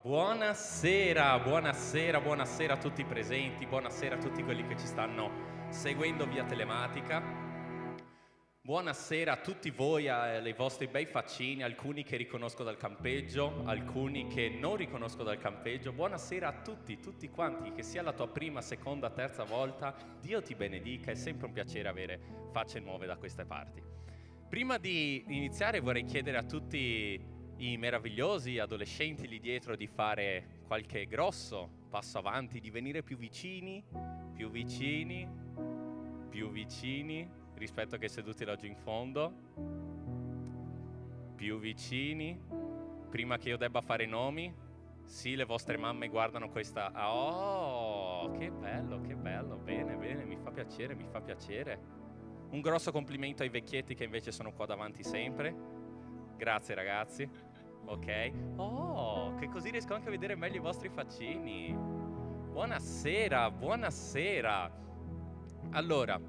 Buonasera, buonasera, buonasera a tutti i presenti, buonasera a tutti quelli che ci stanno seguendo via telematica. Buonasera a tutti voi, ai vostri bei faccini, alcuni che riconosco dal campeggio, alcuni che non riconosco dal campeggio. Buonasera a tutti quanti, che sia la tua prima, seconda, terza volta. Dio ti benedica, è sempre un piacere avere facce nuove da queste parti. Prima di iniziare vorrei chiedere a tutti i meravigliosi adolescenti lì dietro di fare qualche grosso passo avanti, di venire più vicini rispetto a che seduti laggiù in fondo, più vicini, prima che io debba fare i nomi. Sì, le vostre mamme guardano questa. Oh, che bello, bene, mi fa piacere. Un grosso complimento ai vecchietti che invece sono qua davanti sempre. Grazie ragazzi. Ok. Oh, che così riesco anche a vedere meglio i vostri faccini. Buonasera. Allora,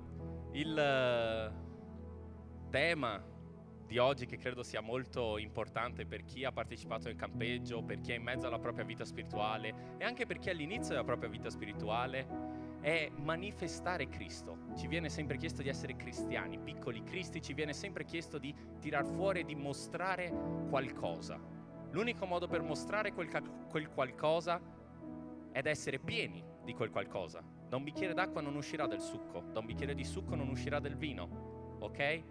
il tema di oggi, che credo sia molto importante per chi ha partecipato al campeggio, per chi è in mezzo alla propria vita spirituale e anche per chi è all'inizio della propria vita spirituale, è manifestare Cristo. Ci viene sempre chiesto di essere cristiani, piccoli cristi, ci viene sempre chiesto di tirar fuori e di mostrare qualcosa. L'unico modo per mostrare quel qualcosa è essere pieni di quel qualcosa. Da un bicchiere d'acqua non uscirà del succo, da un bicchiere di succo non uscirà del vino, ok?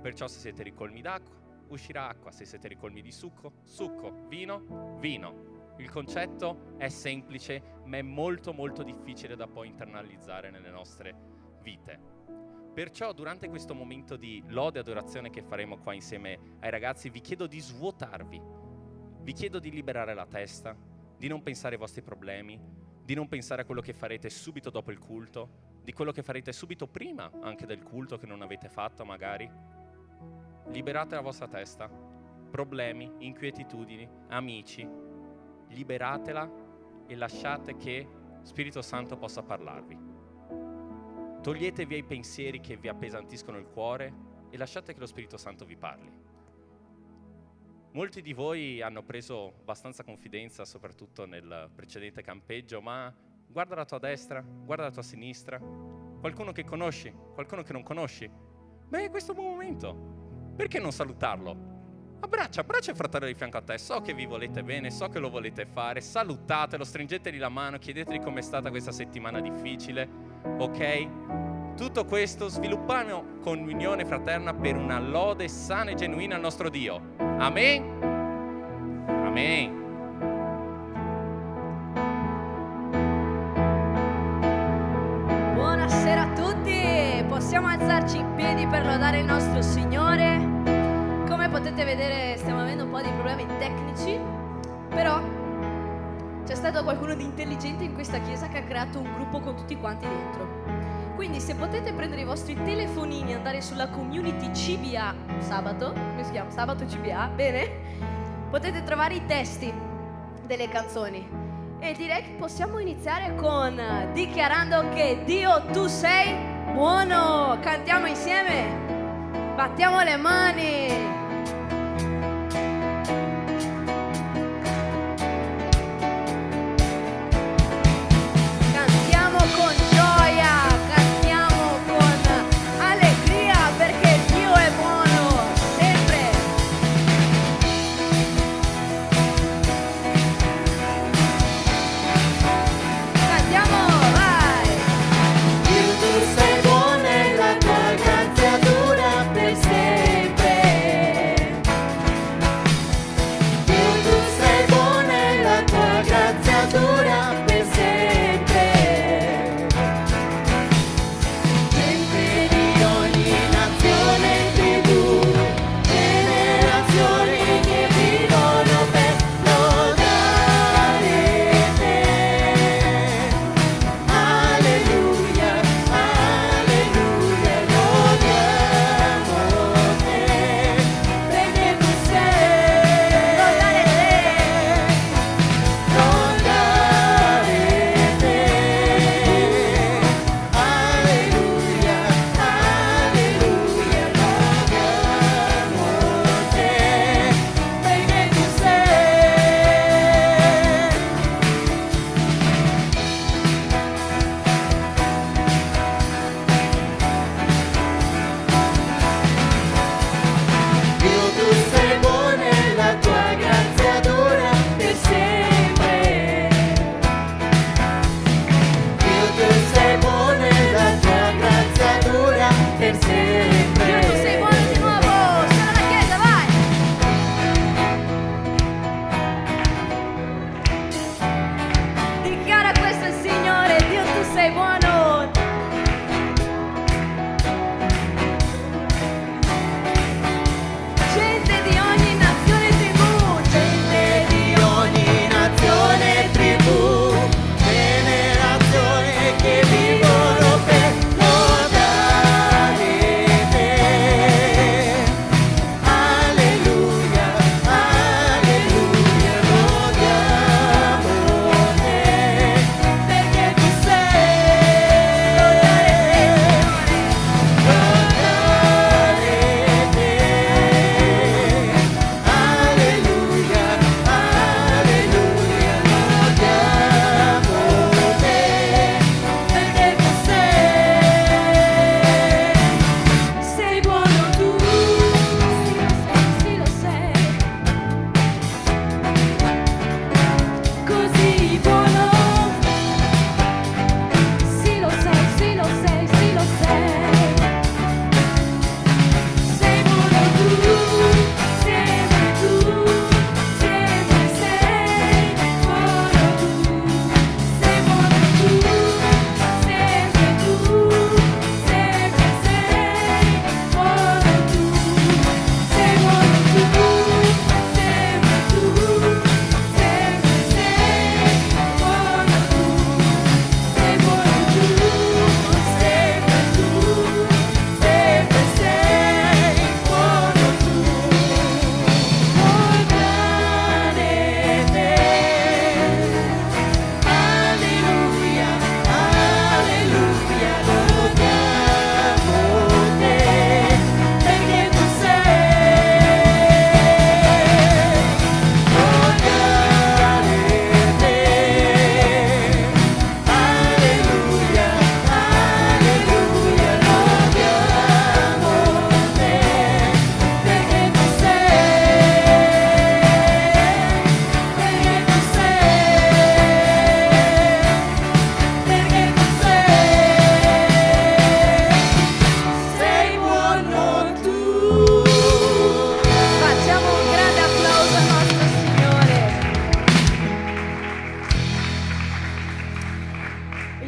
Perciò se siete ricolmi d'acqua, uscirà acqua, se siete ricolmi di succo, succo, vino, vino. Il concetto è semplice, ma è molto difficile da poi internalizzare nelle nostre vite. Perciò durante questo momento di lode e adorazione che faremo qua insieme ai ragazzi, vi chiedo di svuotarvi, vi chiedo di liberare la testa, di non pensare ai vostri problemi, di non pensare a quello che farete subito dopo il culto, di quello che farete subito prima anche del culto che non avete fatto magari. Liberate la vostra testa, problemi, inquietudini, amici. Liberatela e lasciate che Spirito Santo possa parlarvi. Togliete via i pensieri che vi appesantiscono il cuore e lasciate che lo Spirito Santo vi parli. Molti di voi hanno preso abbastanza confidenza, soprattutto nel precedente campeggio, ma guarda alla tua destra, guarda alla tua sinistra, qualcuno che conosci, qualcuno che non conosci. Beh, questo è un buon momento. Perché non salutarlo? Abbraccia il fratello di fianco a te, so che vi volete bene, so che lo volete fare, salutatelo, stringetegli la mano, chiedetegli com'è stata questa settimana difficile, ok? Tutto questo sviluppiamo comunione fraterna per una lode sana e genuina al nostro Dio. Amen? Amen. Buonasera a tutti, possiamo alzarci in piedi per lodare il nostro Signore. Come potete vedere stiamo avendo un po' di problemi tecnici, però c'è stato qualcuno di intelligente in questa chiesa che ha creato un gruppo con tutti quanti dentro. Quindi se potete prendere i vostri telefonini e andare sulla community CBA sabato, come si chiama? Sabato CBA, bene? Potete trovare i testi delle canzoni. E direi che possiamo iniziare con dichiarando che Dio tu sei buono. Cantiamo insieme, battiamo le mani. Cantiamo con gioia, cantiamo con allegria, perché Dio è buono sempre. Cantiamo, vai! Dio tu sei buono e la tua grazia dura per sempre.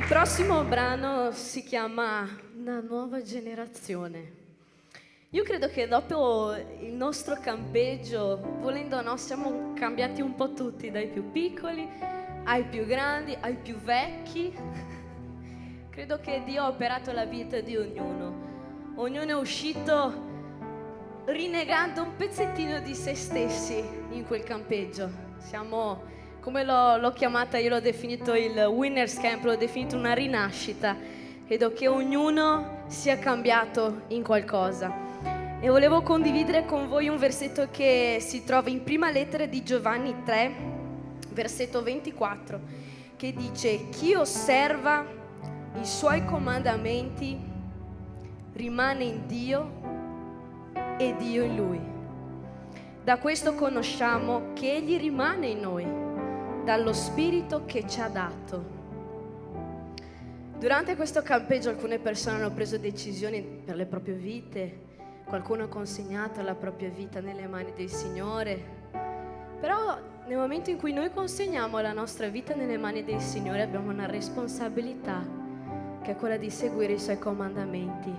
Il prossimo brano si chiama Una nuova generazione. Io credo che dopo il nostro campeggio, volendo o no, siamo cambiati un po' tutti, dai più piccoli ai più grandi, ai più vecchi. Credo che Dio ha operato la vita di ognuno. Ognuno è uscito rinnegando un pezzettino di se stessi in quel campeggio. Siamo, come l'ho chiamata, io l'ho definito il Winners Camp, l'ho definito una rinascita. Credo che ognuno sia cambiato in qualcosa. E volevo condividere con voi un versetto che si trova in prima lettera di Giovanni 3, versetto 24, che dice: chi osserva i suoi comandamenti rimane in Dio e Dio in lui. Da questo conosciamo che Egli rimane in noi, dallo Spirito che ci ha dato. Durante questo campeggio alcune persone hanno preso decisioni per le proprie vite, qualcuno ha consegnato la propria vita nelle mani del Signore. Però nel momento in cui noi consegniamo la nostra vita nelle mani del Signore abbiamo una responsabilità, che è quella di seguire i Suoi comandamenti,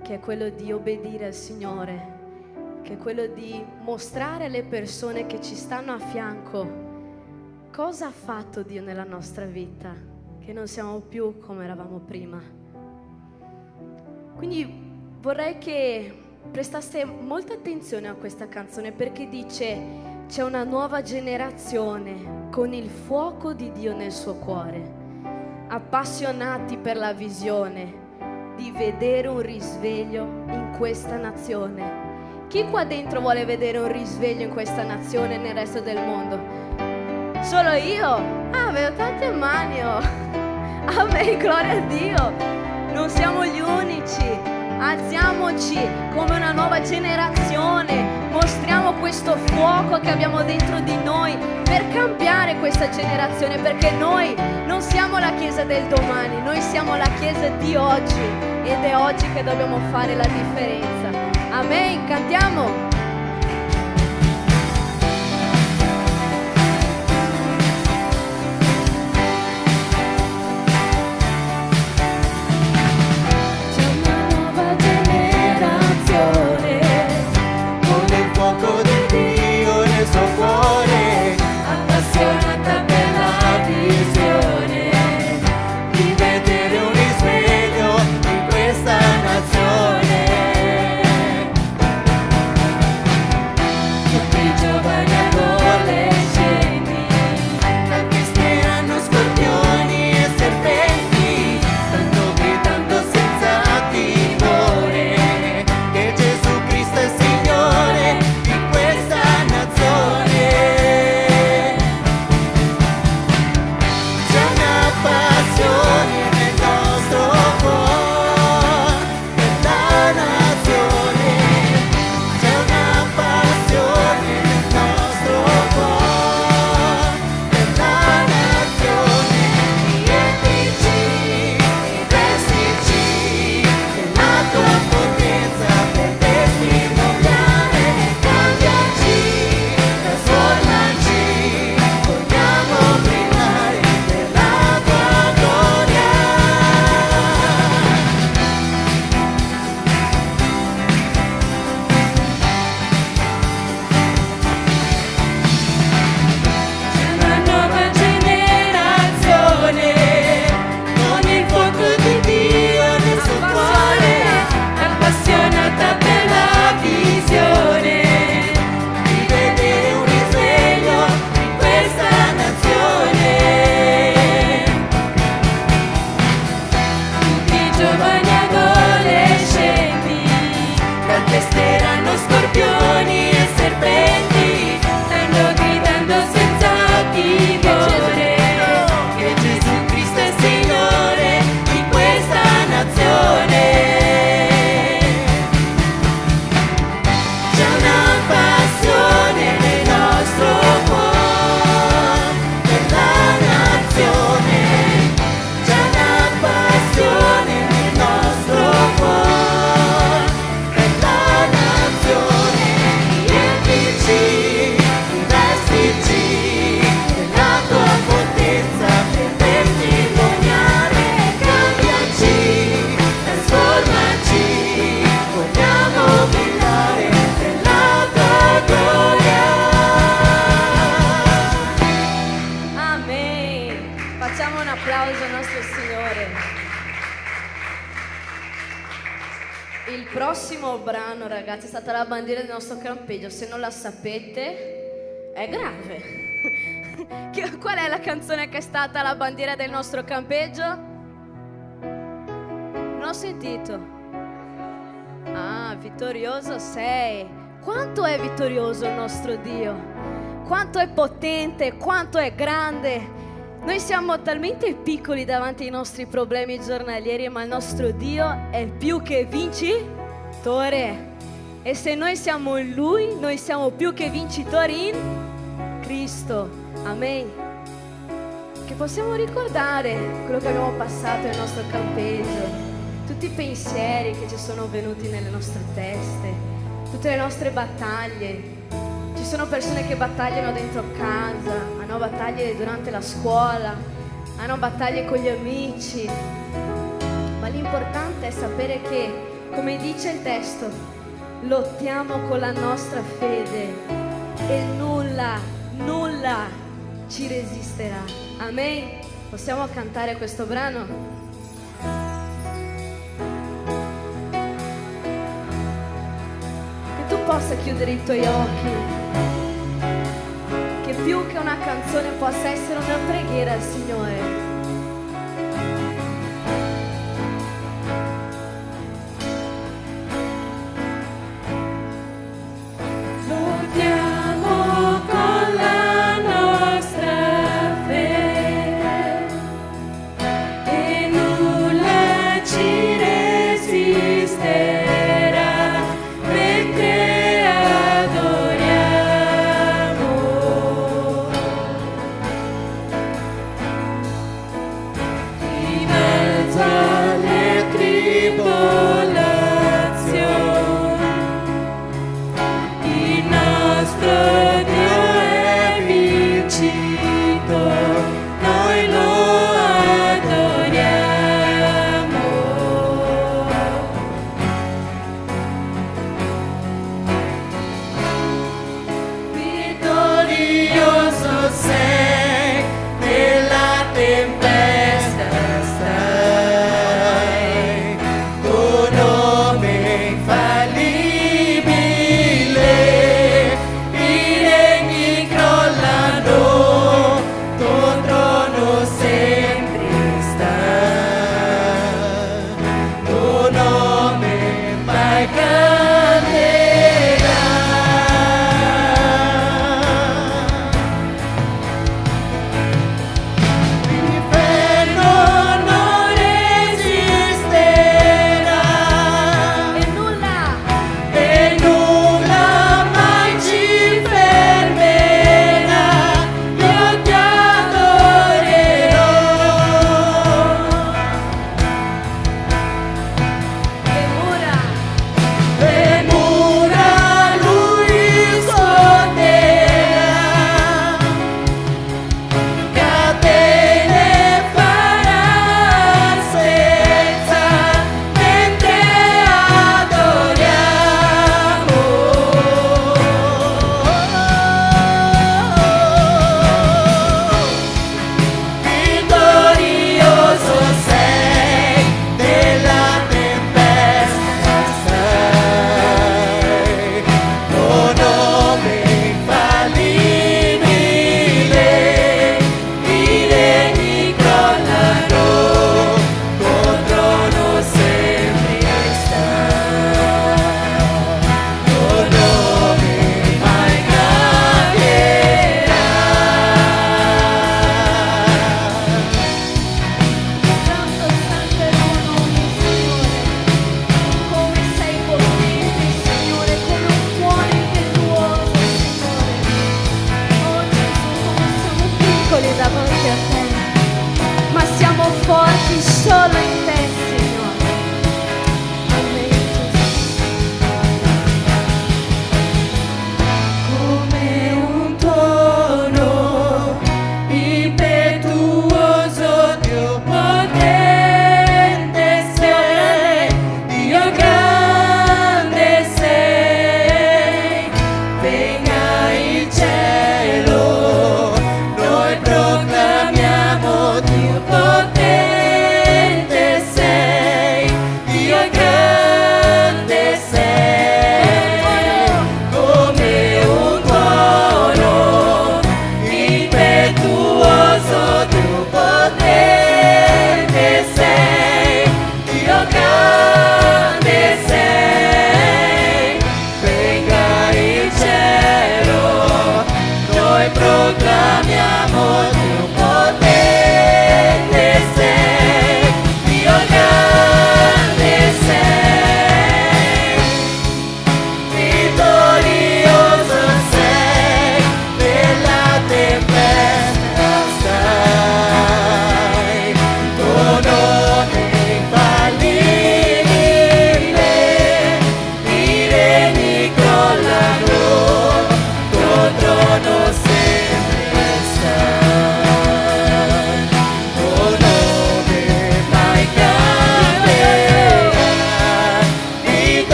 che è quello di obbedire al Signore, che è quello di mostrare alle persone che ci stanno a fianco cosa ha fatto Dio nella nostra vita, che non siamo più come eravamo prima. Quindi vorrei che prestaste molta attenzione a questa canzone, perché dice: c'è una nuova generazione con il fuoco di Dio nel suo cuore, appassionati per la visione di vedere un risveglio in questa nazione. Chi qua dentro vuole vedere un risveglio in questa nazione e nel resto del mondo? Solo io? Ah, vedo tante mani, oh. Amen, gloria a Dio. Non siamo gli unici. Alziamoci come una nuova generazione, mostriamo questo fuoco che abbiamo dentro di noi per cambiare questa generazione, perché noi non siamo la Chiesa del domani, noi siamo la Chiesa di oggi ed è oggi che dobbiamo fare la differenza. Amen, cantiamo. nostro Signore. Il prossimo brano, ragazzi, è stata la bandiera del nostro campeggio. Se non la sapete, è grave. Qual è la canzone che è stata la bandiera del nostro campeggio? Non ho sentito. Ah, vittorioso sei. Quanto è vittorioso il nostro Dio? Quanto è potente, quanto è grande. Noi siamo talmente piccoli davanti ai nostri problemi giornalieri, ma il nostro Dio è più che vincitore. E se noi siamo in Lui, noi siamo più che vincitori in Cristo. Amen. Che possiamo ricordare quello che abbiamo passato nel nostro campeggio, tutti i pensieri che ci sono venuti nelle nostre teste, tutte le nostre battaglie. Ci sono persone che battagliano dentro casa, hanno battaglie durante la scuola, hanno battaglie con gli amici, ma l'importante è sapere che, come dice il testo, lottiamo con la nostra fede e nulla ci resisterà. Amen. Possiamo cantare questo brano? Che tu possa chiudere i tuoi occhi, che più che una canzone possa essere una preghiera al Signore.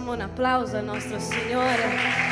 Facciamo un applauso al nostro Signore.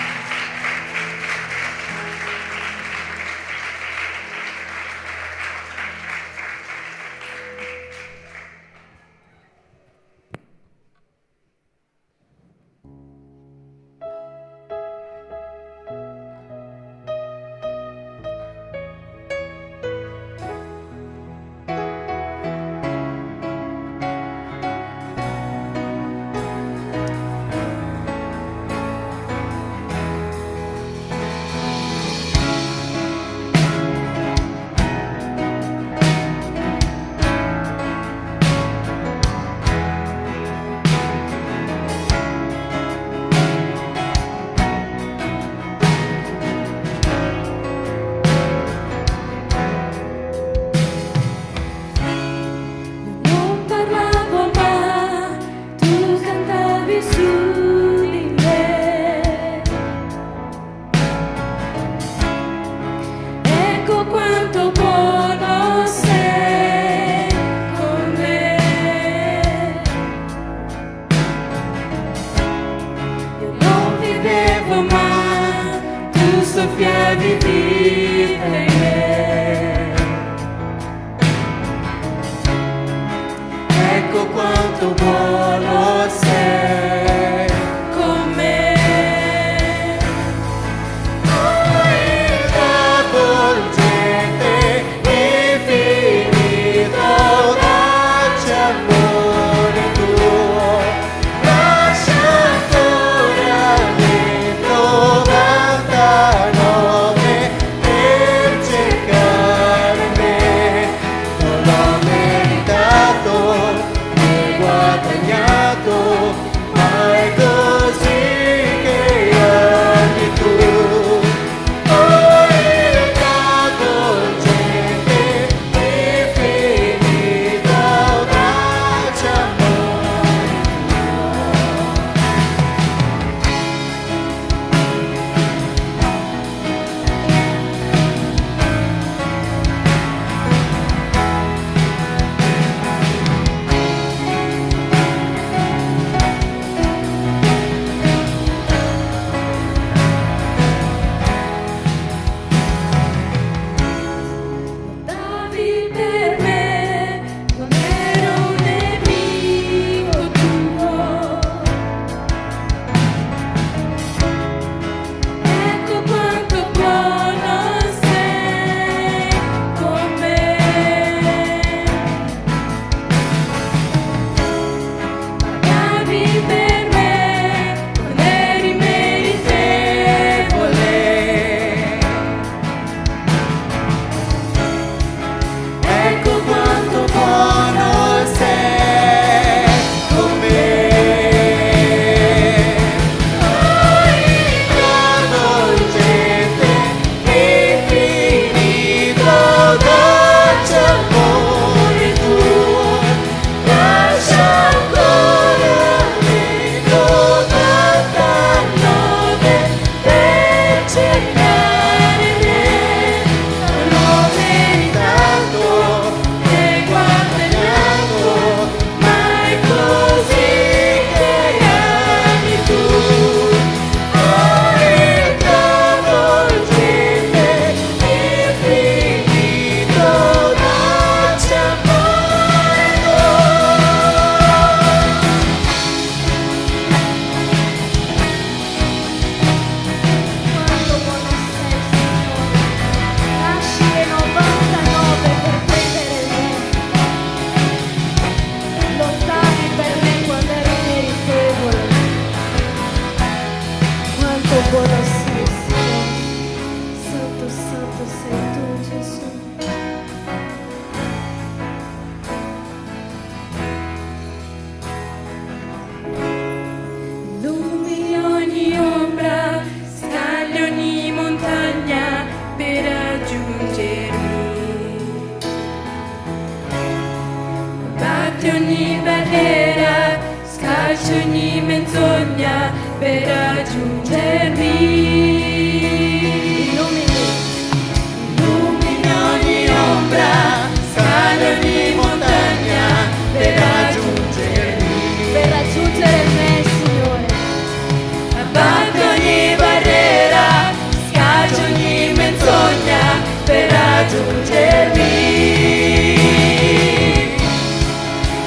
raggiungermi.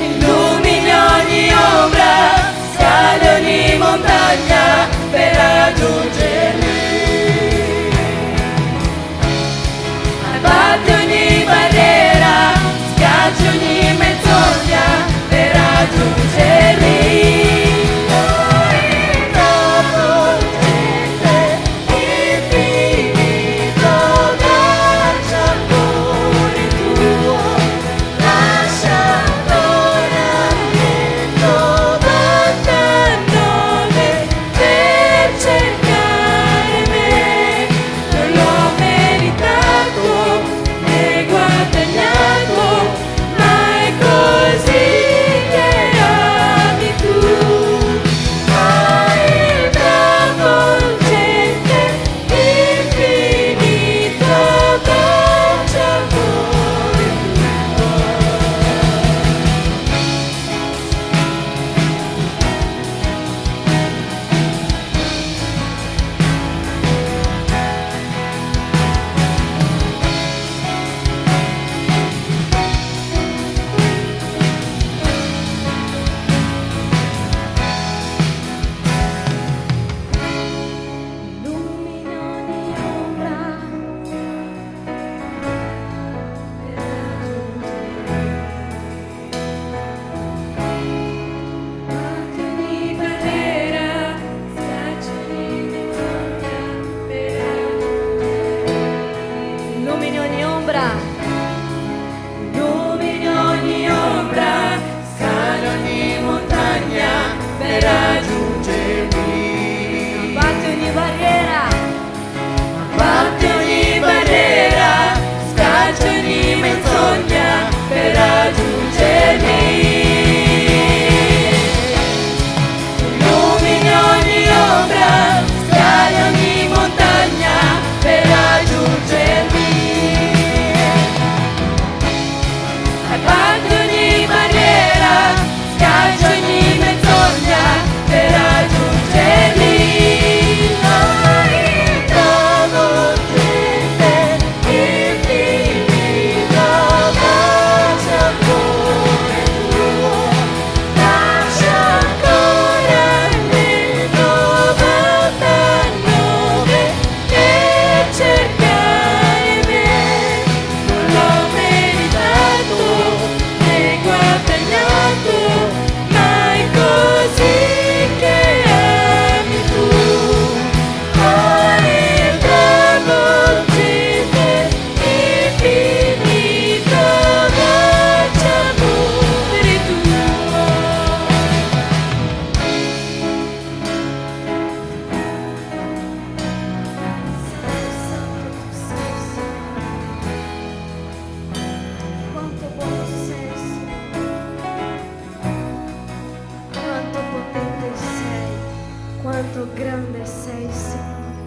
Illumini ogni ombra, scali ogni montagna per raggiungermi. Abbatti ogni barriera, schiacci ogni menzogna per raggiungermi. Quanto grande sei, Signore.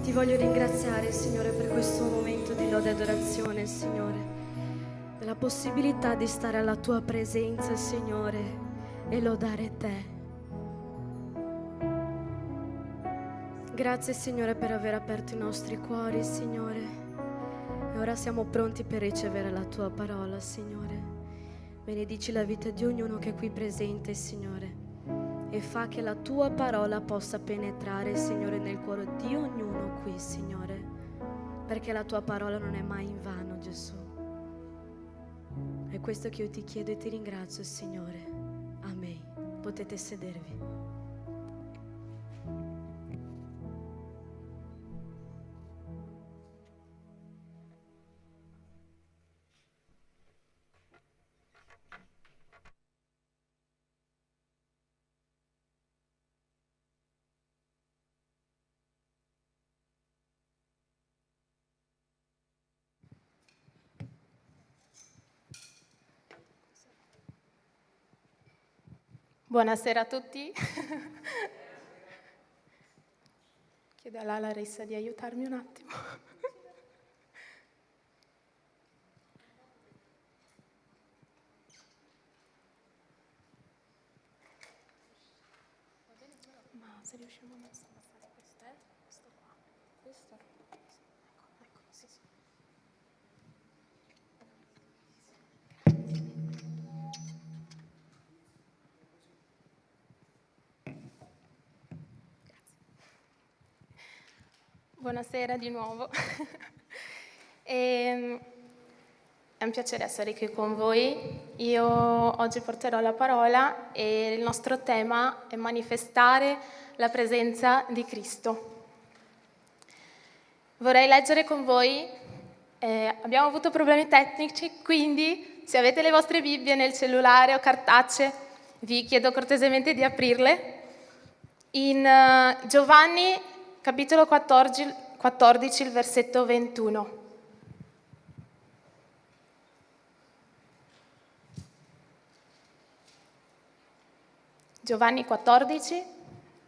Ti voglio ringraziare, Signore, per questo momento di lode e adorazione, Signore, della possibilità di stare alla Tua presenza, Signore, e lodare Te. Grazie, Signore, per aver aperto i nostri cuori, Signore. E ora siamo pronti per ricevere la Tua parola, Signore. Benedici la vita di ognuno che è qui presente, Signore, e fa che la Tua parola possa penetrare, Signore, nel cuore di ognuno qui, Signore, perché la Tua parola non è mai in vano, Gesù. È questo che io ti chiedo e ti ringrazio, Signore. Amen. Potete sedervi. Buonasera a tutti. Chiedo alla Larissa di aiutarmi un attimo. Ma se riusciamo a abbassare questo qua. Questo? Ecco, sì, sì. Buonasera di nuovo. È un piacere essere qui con voi. Io oggi porterò la parola e il nostro tema è manifestare la presenza di Cristo. Vorrei leggere con voi, abbiamo avuto problemi tecnici, quindi se avete le vostre Bibbie nel cellulare o cartacee, vi chiedo cortesemente di aprirle. In Giovanni, capitolo 14, il versetto 21. Giovanni 14,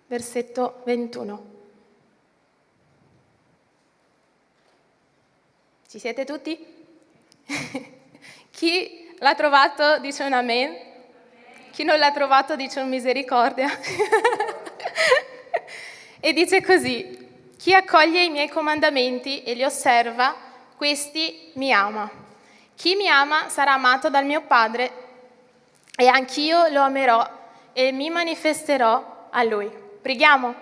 versetto 21. Ci siete tutti? Chi l'ha trovato dice un amen. Chi non l'ha trovato dice un misericordia. E dice così: chi accoglie i miei comandamenti e li osserva, questi mi ama. Chi mi ama sarà amato dal mio Padre e anch'io lo amerò e mi manifesterò a Lui. Preghiamo.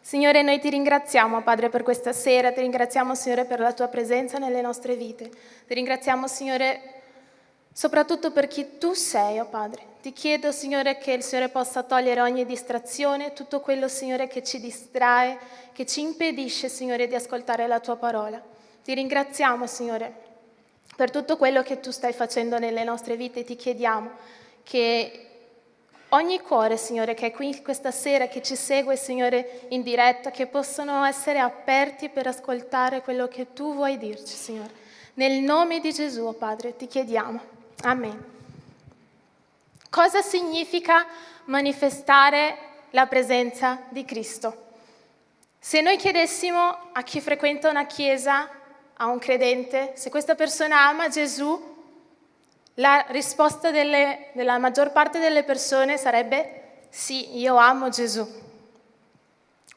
Signore, noi ti ringraziamo, Padre, per questa sera. Ti ringraziamo, Signore, per la tua presenza nelle nostre vite. Ti ringraziamo, Signore, soprattutto per chi tu sei, oh Padre. Ti chiedo, Signore, che il Signore possa togliere ogni distrazione, tutto quello, Signore, che ci distrae, che ci impedisce, Signore, di ascoltare la tua parola. Ti ringraziamo, Signore, per tutto quello che tu stai facendo nelle nostre vite. Ti chiediamo che ogni cuore, Signore, che è qui questa sera, che ci segue, Signore, in diretta, che possano essere aperti per ascoltare quello che tu vuoi dirci, Signore. Nel nome di Gesù, oh Padre, ti chiediamo. Amen. Cosa significa manifestare la presenza di Cristo? Se noi chiedessimo a chi frequenta una chiesa, a un credente, se questa persona ama Gesù, la risposta della maggior parte delle persone sarebbe sì, io amo Gesù.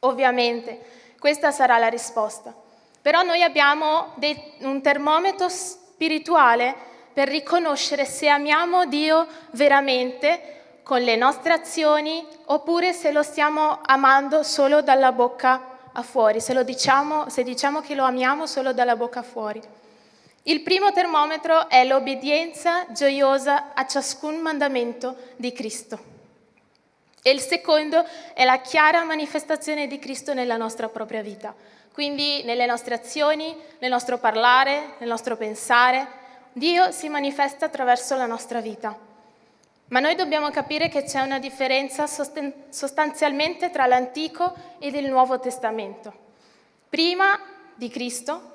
Ovviamente, questa sarà la risposta. Però noi abbiamo un termometro spirituale per riconoscere se amiamo Dio veramente con le nostre azioni oppure se lo stiamo amando solo dalla bocca a fuori, se diciamo che lo amiamo solo dalla bocca a fuori. Il primo termometro è l'obbedienza gioiosa a ciascun mandamento di Cristo. E il secondo è la chiara manifestazione di Cristo nella nostra propria vita. Quindi nelle nostre azioni, nel nostro parlare, nel nostro pensare, Dio si manifesta attraverso la nostra vita. Ma noi dobbiamo capire che c'è una differenza sostanzialmente tra l'Antico ed il Nuovo Testamento. Prima di Cristo,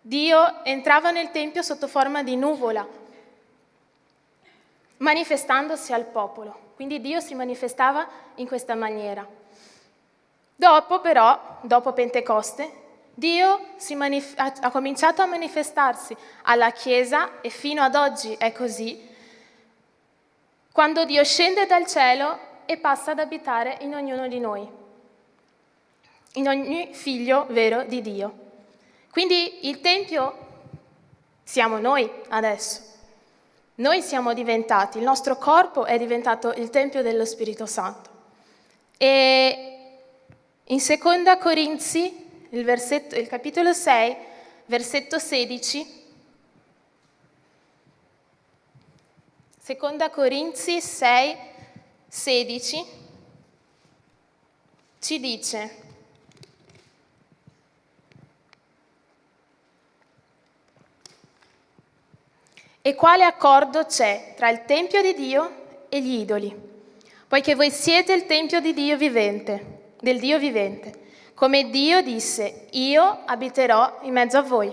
Dio entrava nel Tempio sotto forma di nuvola, manifestandosi al popolo. Quindi Dio si manifestava in questa maniera. Dopo Pentecoste, Dio ha cominciato a manifestarsi alla Chiesa, e fino ad oggi è così, quando Dio scende dal cielo e passa ad abitare in ognuno di noi, in ogni figlio vero di Dio. Quindi il Tempio siamo noi adesso. Noi siamo diventati, il nostro corpo è diventato il Tempio dello Spirito Santo. E in 2 Corinzi, il capitolo 6, versetto 16, 2 Corinzi 6, 16, ci dice: e quale accordo c'è tra il Tempio di Dio e gli idoli? Poiché voi siete il Tempio di Dio vivente, del Dio vivente. Come Dio disse, io abiterò in mezzo a voi,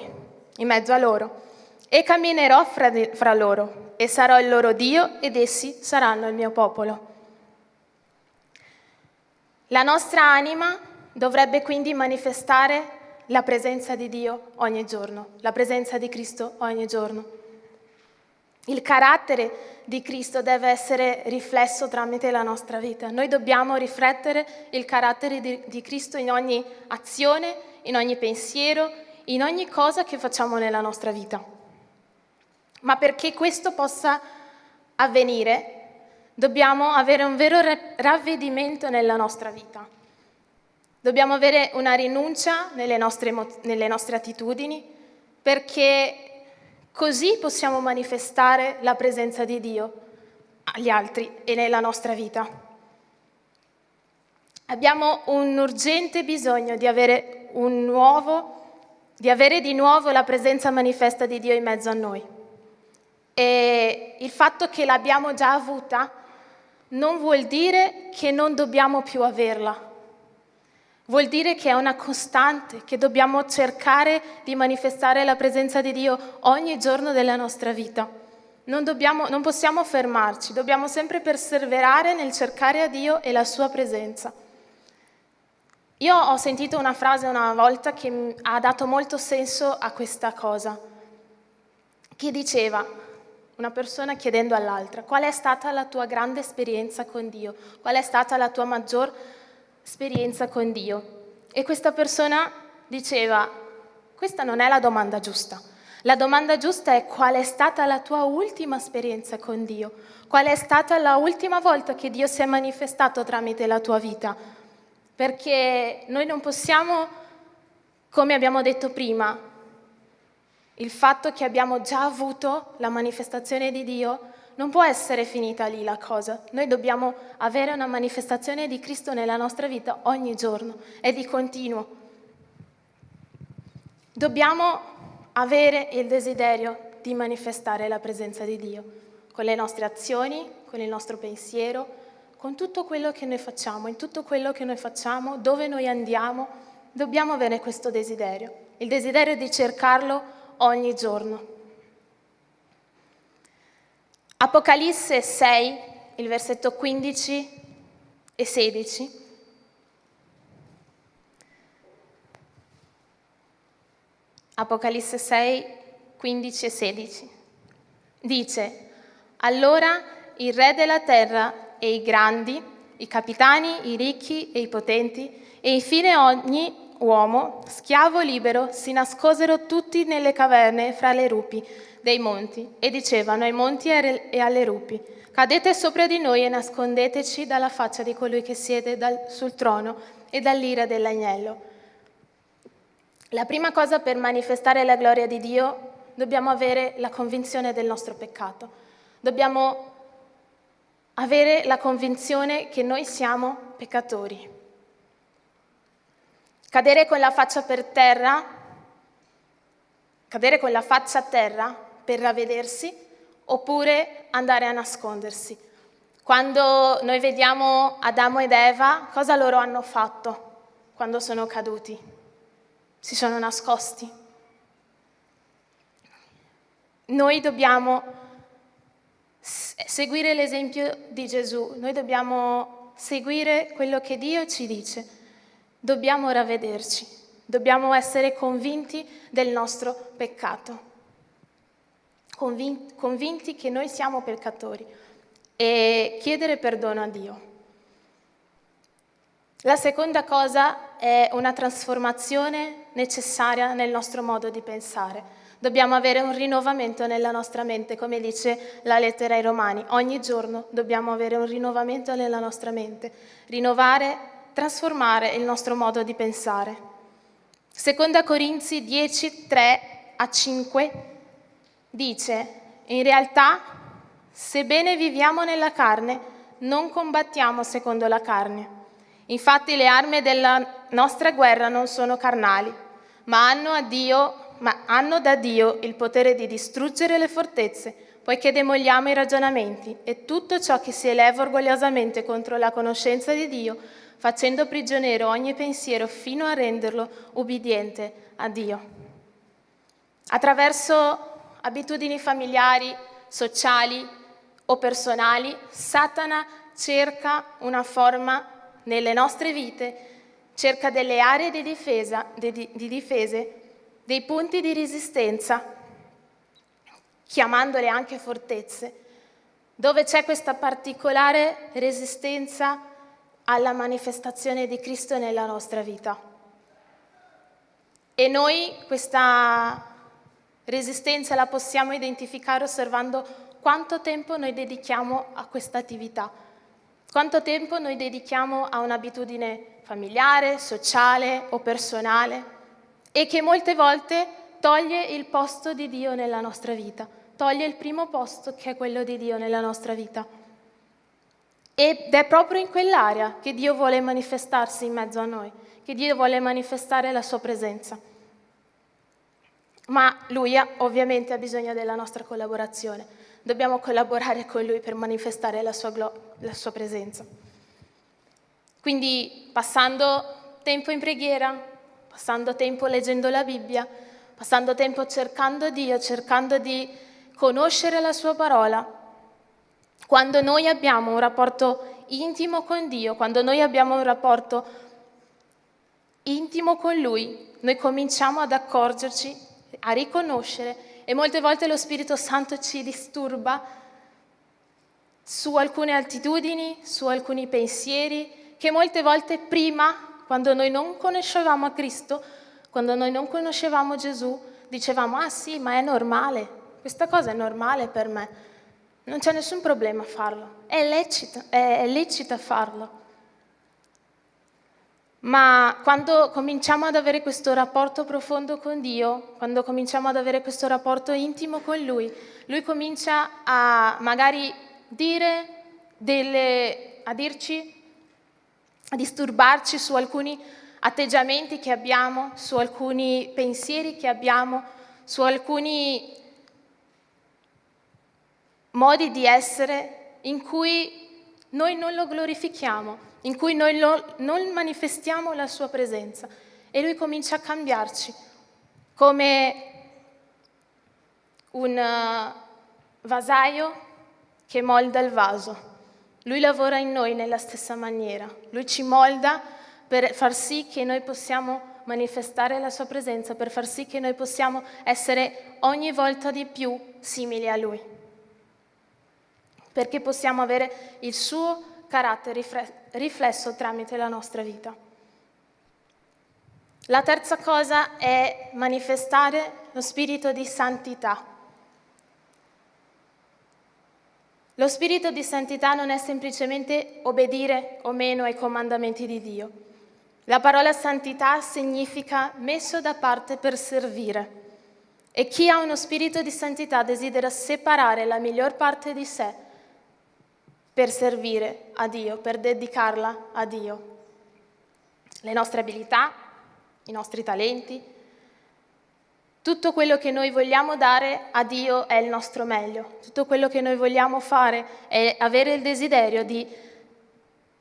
in mezzo a loro, e camminerò fra loro, e sarò il loro Dio, ed essi saranno il mio popolo. La nostra anima dovrebbe quindi manifestare la presenza di Dio ogni giorno, la presenza di Cristo ogni giorno. Il carattere di Cristo deve essere riflesso tramite la nostra vita. Noi dobbiamo riflettere il carattere di Cristo in ogni azione, in ogni pensiero, in ogni cosa che facciamo nella nostra vita. Ma perché questo possa avvenire, dobbiamo avere un vero ravvedimento nella nostra vita. Dobbiamo avere una rinuncia nelle nostre attitudini, perché così possiamo manifestare la presenza di Dio agli altri e nella nostra vita. Abbiamo un urgente bisogno di avere di nuovo la presenza manifesta di Dio in mezzo a noi. E il fatto che l'abbiamo già avuta non vuol dire che non dobbiamo più averla. Vuol dire che è una costante, che dobbiamo cercare di manifestare la presenza di Dio ogni giorno della nostra vita. Non possiamo fermarci, dobbiamo sempre perseverare nel cercare a Dio e la sua presenza. Io ho sentito una frase una volta che ha dato molto senso a questa cosa, che diceva, una persona chiedendo all'altra, qual è stata la tua grande esperienza con Dio? Qual è stata la tua maggior esperienza con Dio? E questa persona diceva, questa non è la domanda giusta. La domanda giusta è qual è stata la tua ultima esperienza con Dio? Qual è stata la ultima volta che Dio si è manifestato tramite la tua vita? Perché noi non possiamo, come abbiamo detto prima, il fatto che abbiamo già avuto la manifestazione di Dio non può essere finita lì la cosa. Noi dobbiamo avere una manifestazione di Cristo nella nostra vita ogni giorno e di continuo. Dobbiamo avere il desiderio di manifestare la presenza di Dio con le nostre azioni, con il nostro pensiero, con tutto quello che noi facciamo, in tutto quello che noi facciamo, dove noi andiamo, dobbiamo avere questo desiderio, il desiderio di cercarlo ogni giorno. Apocalisse 6, il versetto 15 e 16. Apocalisse 6, 15 e 16. Dice, allora il re della terra e i grandi, i capitani, i ricchi e i potenti, e infine ogni uomo, schiavo libero, si nascosero tutti nelle caverne fra le rupi dei monti e dicevano ai monti e alle rupi, cadete sopra di noi e nascondeteci dalla faccia di colui che siede sul trono e dall'ira dell'agnello. La prima cosa per manifestare la gloria di Dio dobbiamo avere la convinzione del nostro peccato. Dobbiamo avere la convinzione che noi siamo peccatori. Cadere con la faccia a terra per ravvedersi, oppure andare a nascondersi. Quando noi vediamo Adamo ed Eva, cosa loro hanno fatto quando sono caduti? Si sono nascosti. Noi dobbiamo seguire l'esempio di Gesù, noi dobbiamo seguire quello che Dio ci dice, dobbiamo ravvederci, dobbiamo essere convinti del nostro peccato, convinti che noi siamo peccatori e chiedere perdono a Dio. La seconda cosa è una trasformazione necessaria nel nostro modo di pensare. Dobbiamo avere un rinnovamento nella nostra mente, come dice la lettera ai Romani. Ogni giorno dobbiamo avere un rinnovamento nella nostra mente, rinnovare, trasformare il nostro modo di pensare. Seconda Corinzi 10, 3-5 dice, in realtà, sebbene viviamo nella carne, non combattiamo secondo la carne. Infatti le armi della nostra guerra non sono carnali, ma hanno da Dio il potere di distruggere le fortezze, poiché demoliamo i ragionamenti e tutto ciò che si eleva orgogliosamente contro la conoscenza di Dio, facendo prigioniero ogni pensiero fino a renderlo ubbidiente a Dio. Attraverso abitudini familiari, sociali o personali, Satana cerca una forma nelle nostre vite, cerca delle aree di difesa, dei punti di resistenza, chiamandole anche fortezze, dove c'è questa particolare resistenza alla manifestazione di Cristo nella nostra vita. E noi questa resistenza la possiamo identificare osservando quanto tempo noi dedichiamo a questa attività, quanto tempo noi dedichiamo a un'abitudine familiare, sociale o personale, e che molte volte toglie il posto di Dio nella nostra vita, toglie il primo posto che è quello di Dio nella nostra vita. Ed è proprio in quell'area che Dio vuole manifestarsi in mezzo a noi, che Dio vuole manifestare la sua presenza. Ma Lui ovviamente ha bisogno della nostra collaborazione. Dobbiamo collaborare con Lui per manifestare la sua presenza. Quindi passando tempo in preghiera, passando tempo leggendo la Bibbia, passando tempo cercando Dio, cercando di conoscere la sua parola. Quando noi abbiamo un rapporto intimo con Dio, quando noi abbiamo un rapporto intimo con Lui, noi cominciamo ad accorgerci, a riconoscere, e molte volte lo Spirito Santo ci disturba su alcune attitudini, su alcuni pensieri, che molte volte prima, quando noi non conoscevamo Cristo, quando noi non conoscevamo Gesù, dicevamo: ah sì, ma è normale, questa cosa è normale per me. Non c'è nessun problema a farlo, è lecito farlo. Ma quando cominciamo ad avere questo rapporto profondo con Dio, quando cominciamo ad avere questo rapporto intimo con Lui, Lui comincia a magari a disturbarci su alcuni atteggiamenti che abbiamo, su alcuni pensieri che abbiamo, su alcuni modi di essere in cui noi non lo glorifichiamo, in cui noi non manifestiamo la sua presenza, e Lui comincia a cambiarci come un vasaio che molda il vaso. Lui lavora in noi nella stessa maniera, Lui ci molda per far sì che noi possiamo manifestare la sua presenza, per far sì che noi possiamo essere ogni volta di più simili a Lui, perché possiamo avere il suo carattere riflesso tramite la nostra vita. La terza cosa è manifestare lo spirito di santità. Lo spirito di santità non è semplicemente obbedire o meno ai comandamenti di Dio. La parola santità significa messo da parte per servire. E chi ha uno spirito di santità desidera separare la miglior parte di sé per servire a Dio, per dedicarla a Dio. Le nostre abilità, i nostri talenti, tutto quello che noi vogliamo dare a Dio è il nostro meglio. Tutto quello che noi vogliamo fare è avere il desiderio di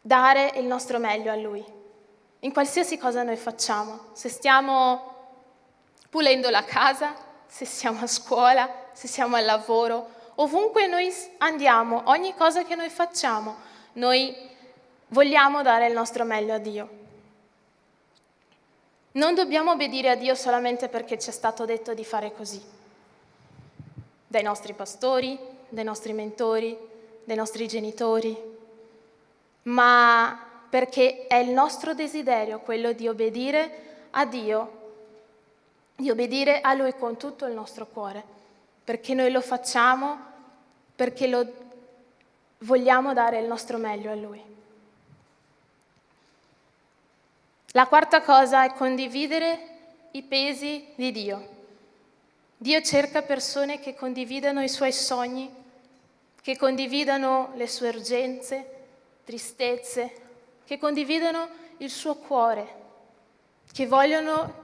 dare il nostro meglio a Lui. In qualsiasi cosa noi facciamo, se stiamo pulendo la casa, se siamo a scuola, se siamo al lavoro, ovunque noi andiamo, ogni cosa che noi facciamo, noi vogliamo dare il nostro meglio a Dio. Non dobbiamo obbedire a Dio solamente perché ci è stato detto di fare così, dai nostri pastori, dai nostri mentori, dai nostri genitori, ma perché è il nostro desiderio quello di obbedire a Dio, di obbedire a Lui con tutto il nostro cuore, perché noi lo facciamo, perché vogliamo dare il nostro meglio a Lui. La quarta cosa è condividere i pesi di Dio. Dio cerca persone che condividano i suoi sogni, che condividano le sue urgenze, tristezze, che condividano il suo cuore, che vogliono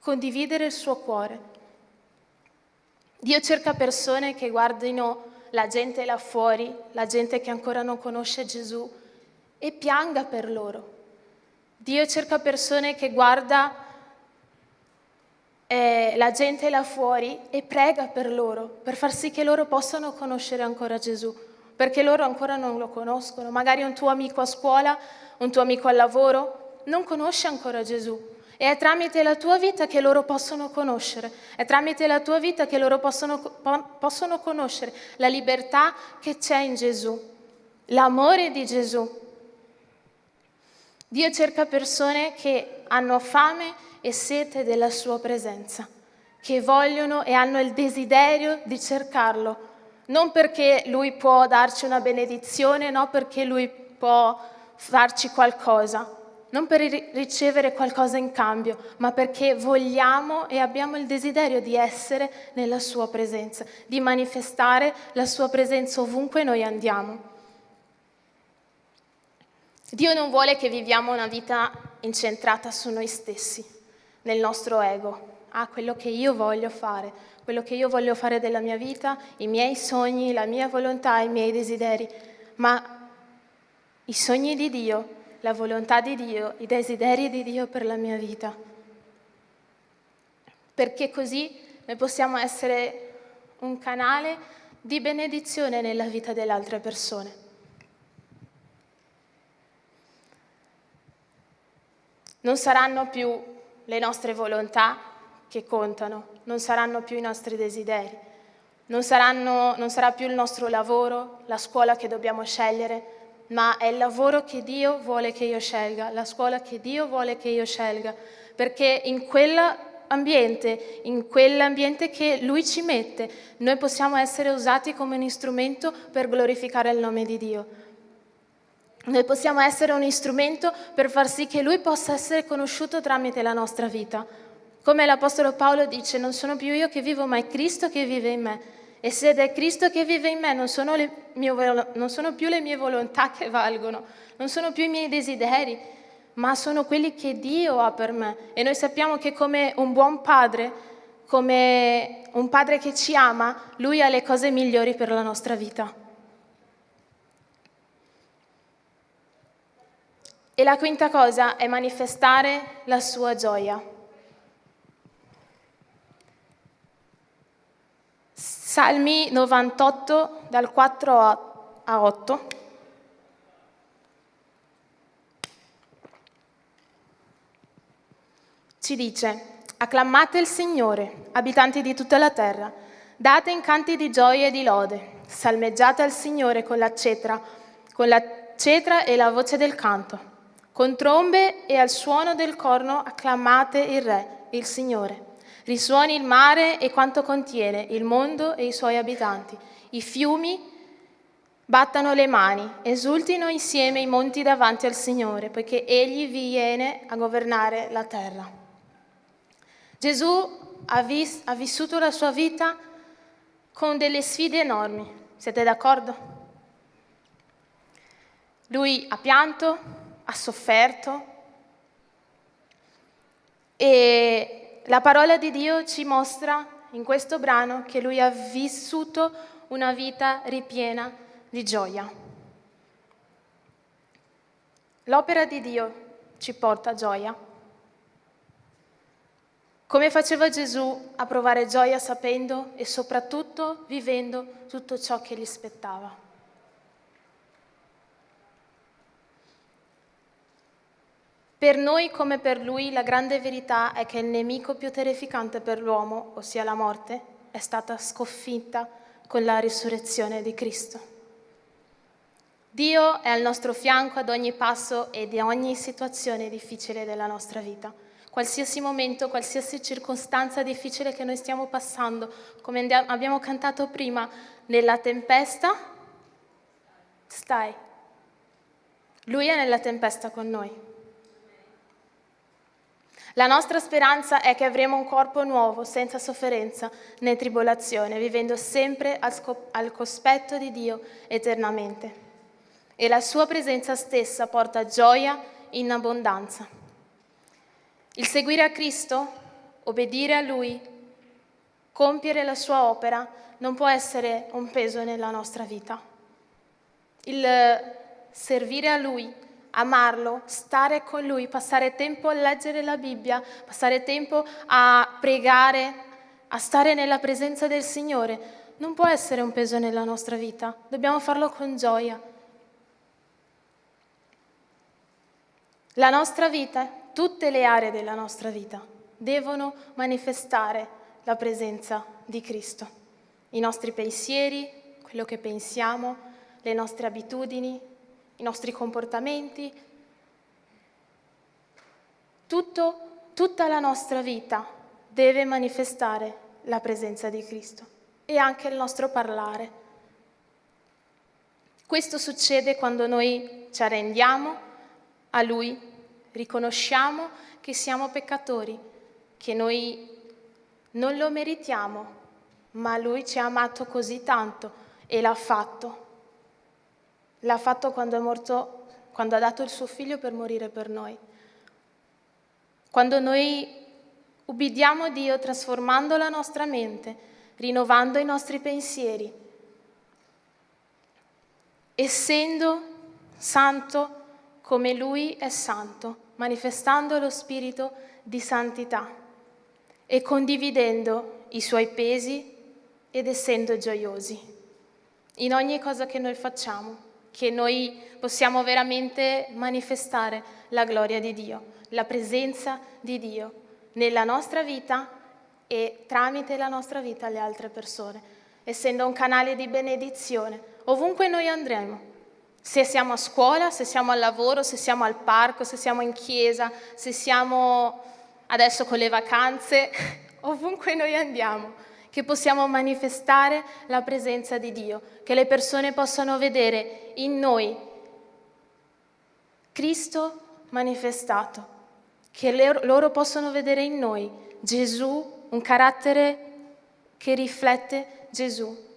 condividere il suo cuore. Dio cerca persone che guardino la gente là fuori, la gente che ancora non conosce Gesù, e pianga per loro. Dio cerca persone che guarda la gente là fuori e prega per loro, per far sì che loro possano conoscere ancora Gesù, perché loro ancora non lo conoscono. Magari un tuo amico a scuola, un tuo amico al lavoro non conosce ancora Gesù, e è tramite la tua vita che loro possono conoscere, è tramite la tua vita che loro possono conoscere la libertà che c'è in Gesù, l'amore di Gesù. Dio cerca persone che hanno fame e sete della sua presenza, che vogliono e hanno il desiderio di cercarlo, non perché Lui può darci una benedizione, no perché Lui può farci qualcosa, non per ricevere qualcosa in cambio, ma perché vogliamo e abbiamo il desiderio di essere nella sua presenza, di manifestare la sua presenza ovunque noi andiamo. Dio non vuole che viviamo una vita incentrata su noi stessi, nel nostro ego. Quello che io voglio fare, quello che io voglio fare della mia vita, i miei sogni, la mia volontà, i miei desideri, ma i sogni di Dio, la volontà di Dio, i desideri di Dio per la mia vita. Perché così noi possiamo essere un canale di benedizione nella vita delle altre persone. Non saranno più le nostre volontà che contano, non saranno più i nostri desideri, non sarà più il nostro lavoro, la scuola che dobbiamo scegliere, ma è il lavoro che Dio vuole che io scelga, la scuola che Dio vuole che io scelga, perché in quell'ambiente che Lui ci mette, noi possiamo essere usati come un strumento per glorificare il nome di Dio. Noi possiamo essere un strumento per far sì che Lui possa essere conosciuto tramite la nostra vita. Come l'Apostolo Paolo dice, non sono più io che vivo, ma è Cristo che vive in me. E se è Cristo che vive in me, non sono più le mie volontà che valgono, non sono più i miei desideri, ma sono quelli che Dio ha per me. E noi sappiamo che come un buon padre, come un padre che ci ama, Lui ha le cose migliori per la nostra vita. E la quinta cosa è manifestare la sua gioia. Salmi 98, dal 4 a 8. Ci dice: acclamate il Signore, abitanti di tutta la terra, date incanti di gioia e di lode, salmeggiate al Signore con la cetra e la voce del canto. Con trombe e al suono del corno acclamate il Re, il Signore. Risuoni il mare e quanto contiene, il mondo e i suoi abitanti. I fiumi battano le mani, esultino insieme i monti davanti al Signore, poiché Egli viene a governare la terra. Gesù ha vissuto la sua vita con delle sfide enormi. Siete d'accordo? Lui ha pianto, ha sofferto e la parola di Dio ci mostra in questo brano che Lui ha vissuto una vita ripiena di gioia. L'opera di Dio ci porta gioia. Come faceva Gesù a provare gioia sapendo e soprattutto vivendo tutto ciò che gli spettava. Per noi come per Lui la grande verità è che il nemico più terrificante per l'uomo, ossia la morte, è stata sconfitta con la risurrezione di Cristo. Dio è al nostro fianco ad ogni passo e di ogni situazione difficile della nostra vita. Qualsiasi momento, qualsiasi circostanza difficile che noi stiamo passando, come abbiamo cantato prima, nella tempesta, stai. Lui è nella tempesta con noi. La nostra speranza è che avremo un corpo nuovo, senza sofferenza né tribolazione, vivendo sempre al cospetto di Dio eternamente. E la sua presenza stessa porta gioia in abbondanza. Il seguire a Cristo, obbedire a Lui, compiere la sua opera, non può essere un peso nella nostra vita. Il servire a Lui, amarlo, stare con Lui, passare tempo a leggere la Bibbia, passare tempo a pregare, a stare nella presenza del Signore, non può essere un peso nella nostra vita. Dobbiamo farlo con gioia. La nostra vita, tutte le aree della nostra vita, devono manifestare la presenza di Cristo. I nostri pensieri, quello che pensiamo, le nostre abitudini, i nostri comportamenti, tutta la nostra vita deve manifestare la presenza di Cristo e anche il nostro parlare. Questo succede quando noi ci arrendiamo a Lui, riconosciamo che siamo peccatori, che noi non lo meritiamo, ma Lui ci ha amato così tanto e l'ha fatto. L'ha fatto quando è morto, quando ha dato il suo figlio per morire per noi. Quando noi ubbidiamo Dio trasformando la nostra mente, rinnovando i nostri pensieri, essendo santo come Lui è santo, manifestando lo spirito di santità e condividendo i Suoi pesi ed essendo gioiosi in ogni cosa che noi facciamo, che noi possiamo veramente manifestare la gloria di Dio, la presenza di Dio nella nostra vita e tramite la nostra vita alle altre persone, essendo un canale di benedizione ovunque noi andremo. Se siamo a scuola, se siamo al lavoro, se siamo al parco, se siamo in chiesa, se siamo adesso con le vacanze, ovunque noi andiamo, che possiamo manifestare la presenza di Dio, che le persone possano vedere in noi Cristo manifestato, che loro possono vedere in noi Gesù, un carattere che riflette Gesù.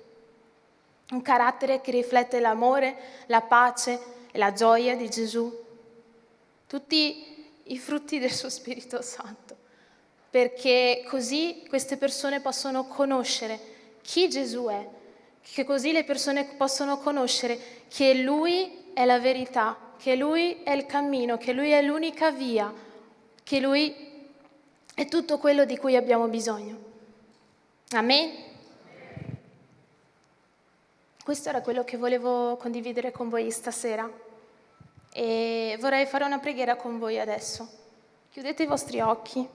Un carattere che riflette l'amore, la pace e la gioia di Gesù. Tutti i frutti del suo Spirito Santo. Perché così queste persone possono conoscere chi Gesù è. Che così le persone possono conoscere che Lui è la verità, che Lui è il cammino, che Lui è l'unica via, che Lui è tutto quello di cui abbiamo bisogno. Amen. Questo era quello che volevo condividere con voi stasera e vorrei fare una preghiera con voi adesso. Chiudete i vostri occhi.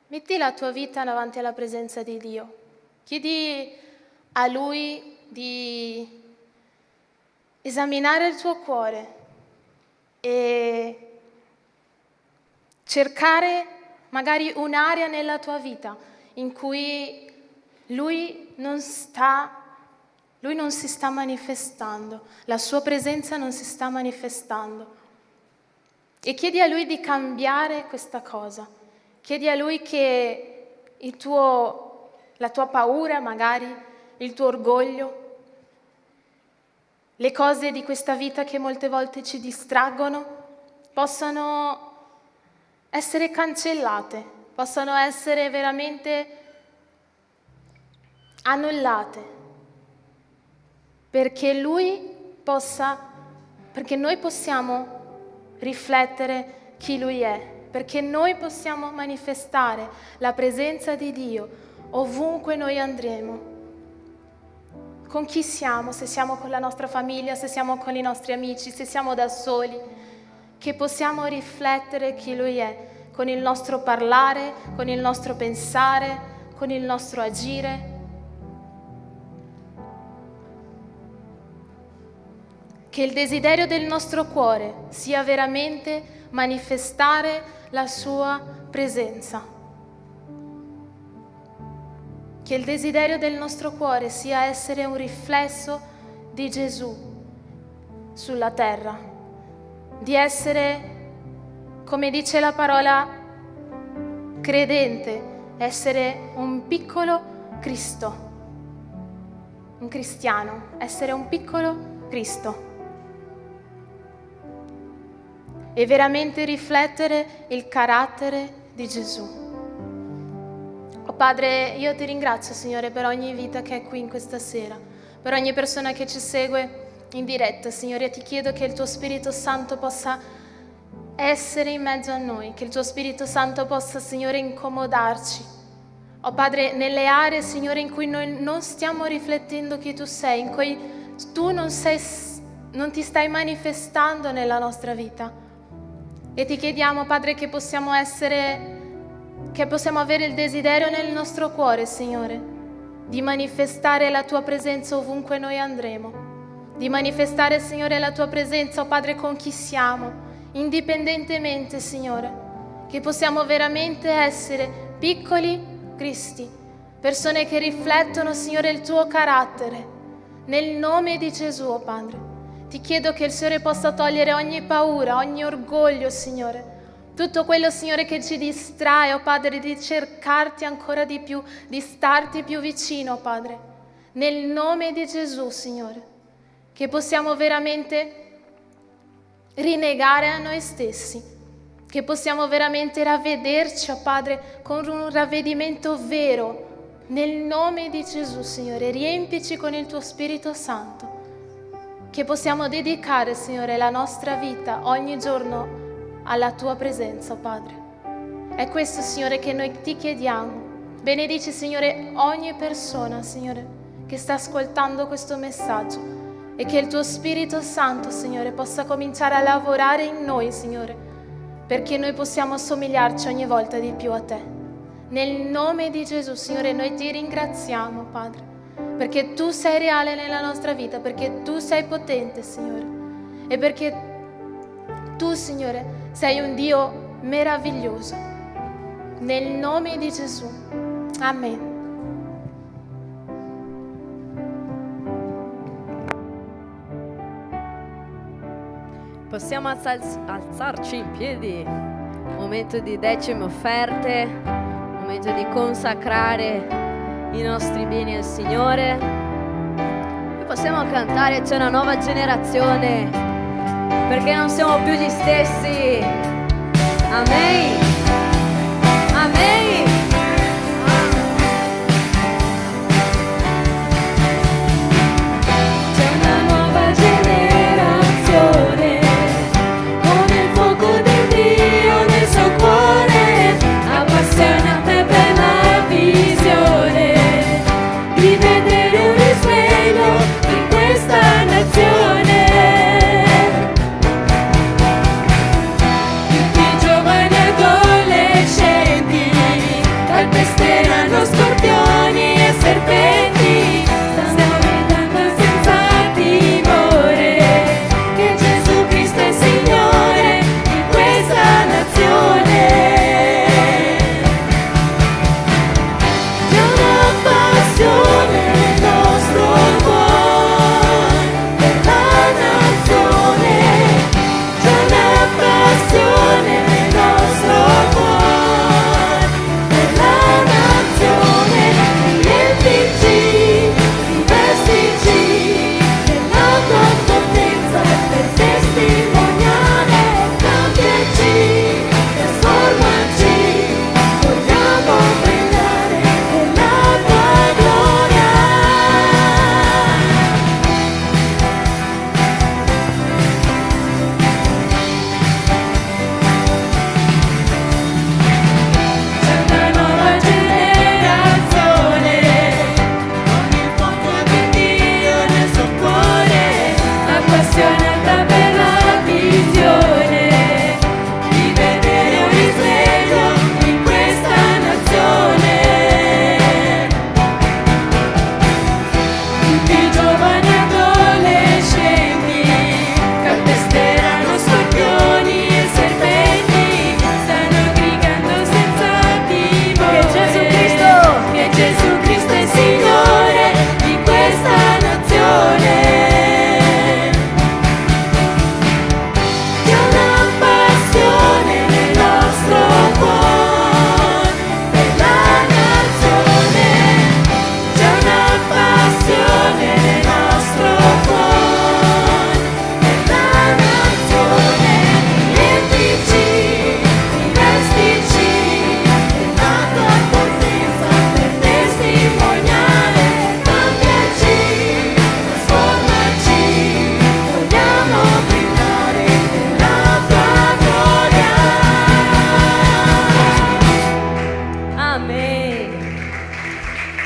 Metti la tua vita davanti alla presenza di Dio. Chiedi a Lui di esaminare il tuo cuore e cercare magari un'area nella tua vita in cui Lui non si sta manifestando, la sua presenza non si sta manifestando. E chiedi a Lui di cambiare questa cosa. Chiedi a Lui che la tua paura magari, il tuo orgoglio, le cose di questa vita che molte volte ci distraggono, possano essere cancellate, possano essere veramente annullate, perché noi possiamo riflettere chi Lui è, perché noi possiamo manifestare la presenza di Dio ovunque noi andremo. Con chi siamo, se siamo con la nostra famiglia, se siamo con i nostri amici, se siamo da soli, che possiamo riflettere chi Lui è, con il nostro parlare, con il nostro pensare, con il nostro agire. Che il desiderio del nostro cuore sia veramente manifestare la Sua presenza. Che il desiderio del nostro cuore sia essere un riflesso di Gesù sulla terra. Di essere, come dice la parola credente, essere un piccolo Cristo, un cristiano, essere un piccolo Cristo e veramente riflettere il carattere di Gesù. Oh Padre, io ti ringrazio, Signore, per ogni vita che è qui in questa sera, per ogni persona che ci segue in diretta. Signore, ti chiedo che il tuo Spirito Santo possa essere in mezzo a noi, che il tuo Spirito Santo possa, Signore, incomodarci. Oh Padre, nelle aree, Signore, in cui noi non stiamo riflettendo chi tu sei, in cui tu non ti stai manifestando nella nostra vita. E ti chiediamo, Padre, che possiamo avere il desiderio nel nostro cuore, Signore, di manifestare la tua presenza ovunque noi andremo. Di manifestare, Signore, la tua presenza, oh Padre, con chi siamo, indipendentemente, Signore, che possiamo veramente essere piccoli Cristi, persone che riflettono, Signore, il tuo carattere. Nel nome di Gesù, oh Padre, ti chiedo che il Signore possa togliere ogni paura, ogni orgoglio, Signore. Tutto quello, Signore, che ci distrae, oh Padre, di cercarti ancora di più, di starti più vicino, oh Padre. Nel nome di Gesù, Signore, che possiamo veramente rinnegare a noi stessi, che possiamo veramente ravvederci, oh Padre, con un ravvedimento vero. Nel nome di Gesù, Signore, riempici con il tuo Spirito Santo, che possiamo dedicare, Signore, la nostra vita ogni giorno alla tua presenza, Padre. È questo, Signore, che noi ti chiediamo. Benedici, Signore, ogni persona, Signore, che sta ascoltando questo messaggio, e che il tuo Spirito Santo, Signore, possa cominciare a lavorare in noi, Signore, perché noi possiamo somigliarci ogni volta di più a te. Nel nome di Gesù, Signore, noi ti ringraziamo, Padre, perché tu sei reale nella nostra vita, perché tu sei potente, Signore, e perché tu, Signore, sei un Dio meraviglioso. Nel nome di Gesù. Amen. Possiamo alzarci in piedi. Momento di decime offerte, momento di consacrare i nostri beni al Signore. E possiamo cantare C'è una nuova generazione, perché non siamo più gli stessi. Amen. Amen. C'è una nuova generazione, con il fuoco di Dio nel suo cuore, appassionata per la visione di vedere un risveglio in questa nazione. Tutti i giovani adolescenti calpesteranno scorpioni e serpenti, stanno gridando senza timore che Gesù Cristo è Signore in questa nazione. C'è una passione nel nostro cuore per la nazione, c'è una passione nel nostro cuore per la nazione. Riempici, rivestici della tua potenza per testimoniare, cambiaci, trasformaci, vogliamo brillare nella tua gloria. C'è una nuova generazione, con il fuoco di Dio nel suo cuore, appassionata per la visione di vedere un risveglio in questa nazione. Tutti i giovani adolescenti calpesteranno scorpioni e serpenti, stanno gridando senza timore che Gesù Cristo è Signore di questa nazione. C'è una passione nel nostro cuore per la nazione, c'è una passione nel nostro cuore per la nazione. Riempici, rivestici della tua potenza per testimoniare, cambiaci, trasformaci, vogliamo brillare nella tua gloria. Amen.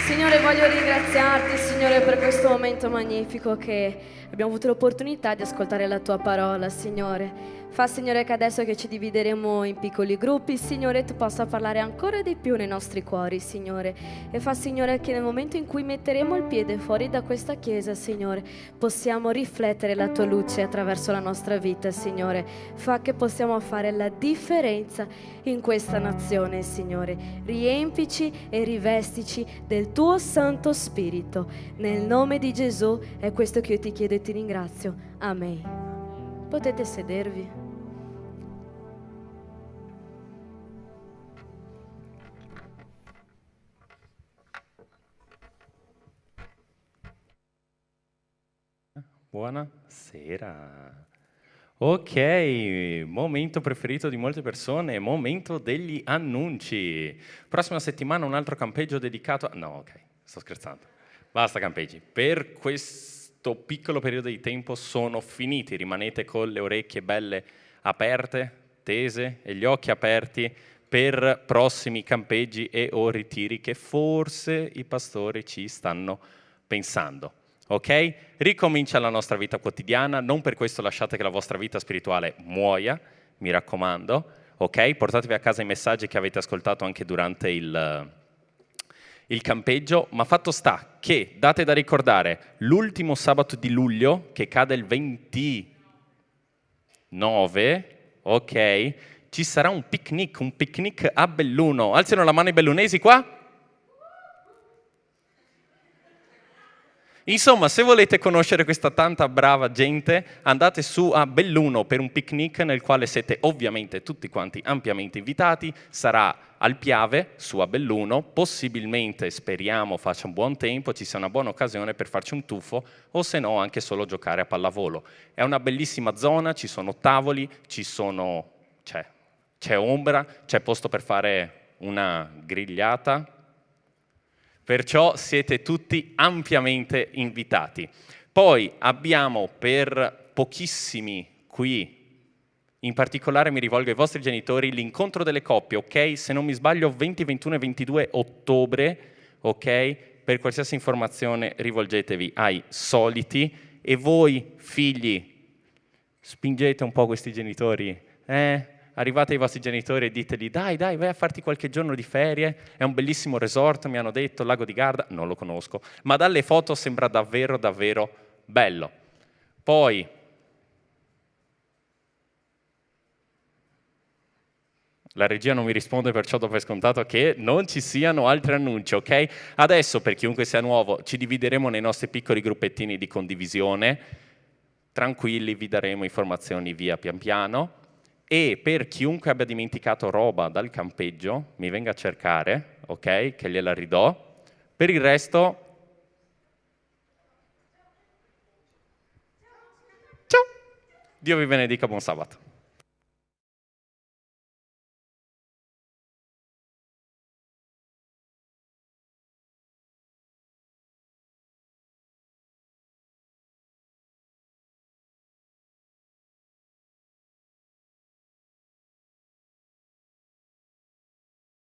Signore, voglio ringraziarti, Signore, per questo momento magnifico che abbiamo avuto l'opportunità di ascoltare la tua parola, Signore. Fa, Signore, che adesso che ci divideremo in piccoli gruppi, Signore, Tu possa parlare ancora di più nei nostri cuori, Signore. E fa, Signore, che nel momento in cui metteremo il piede fuori da questa chiesa, Signore, possiamo riflettere la Tua luce attraverso la nostra vita, Signore. Fa che possiamo fare la differenza in questa nazione, Signore. Riempici e rivestici del Tuo Santo Spirito. Nel nome di Gesù è questo che io Ti chiedo e Ti ringrazio. Amen. Potete sedervi. Buonasera. Ok, momento preferito di molte persone, momento degli annunci. Prossima settimana un altro campeggio dedicato a... No, ok, sto scherzando. Basta campeggi. Per questo piccolo periodo di tempo sono finiti. Rimanete con le orecchie belle aperte, tese e gli occhi aperti per prossimi campeggi e o ritiri che forse i pastori ci stanno pensando. Ok? Ricomincia la nostra vita quotidiana, non per questo lasciate che la vostra vita spirituale muoia, mi raccomando, ok? Portatevi a casa i messaggi che avete ascoltato anche durante il campeggio, ma fatto sta che, date da ricordare, l'ultimo sabato di luglio, che cade il 29, ok? Ci sarà un picnic a Belluno. Alzino la mano i bellunesi qua. Insomma, se volete conoscere questa tanta brava gente, andate su a Belluno per un picnic nel quale siete ovviamente tutti quanti ampiamente invitati. Sarà al Piave, su a Belluno, possibilmente, speriamo, faccia un buon tempo, ci sia una buona occasione per farci un tuffo o se no anche solo giocare a pallavolo. È una bellissima zona, ci sono tavoli, c'è ombra, c'è posto per fare una grigliata. Perciò siete tutti ampiamente invitati. Poi abbiamo per pochissimi qui, in particolare mi rivolgo ai vostri genitori, l'incontro delle coppie, ok? Se non mi sbaglio 20, 21 e 22 ottobre, ok? Per qualsiasi informazione rivolgetevi ai soliti e voi figli spingete un po' questi genitori, Arrivate ai vostri genitori e ditegli dai, vai a farti qualche giorno di ferie, è un bellissimo resort, mi hanno detto, Lago di Garda, non lo conosco, ma dalle foto sembra davvero, davvero bello. Poi, la regia non mi risponde, perciò do per scontato che non ci siano altri annunci, ok? Adesso, per chiunque sia nuovo, ci divideremo nei nostri piccoli gruppettini di condivisione, tranquilli, vi daremo informazioni via pian piano. E per chiunque abbia dimenticato roba dal campeggio, mi venga a cercare, ok? Che gliela ridò. Per il resto, ciao! Dio vi benedica, buon sabato.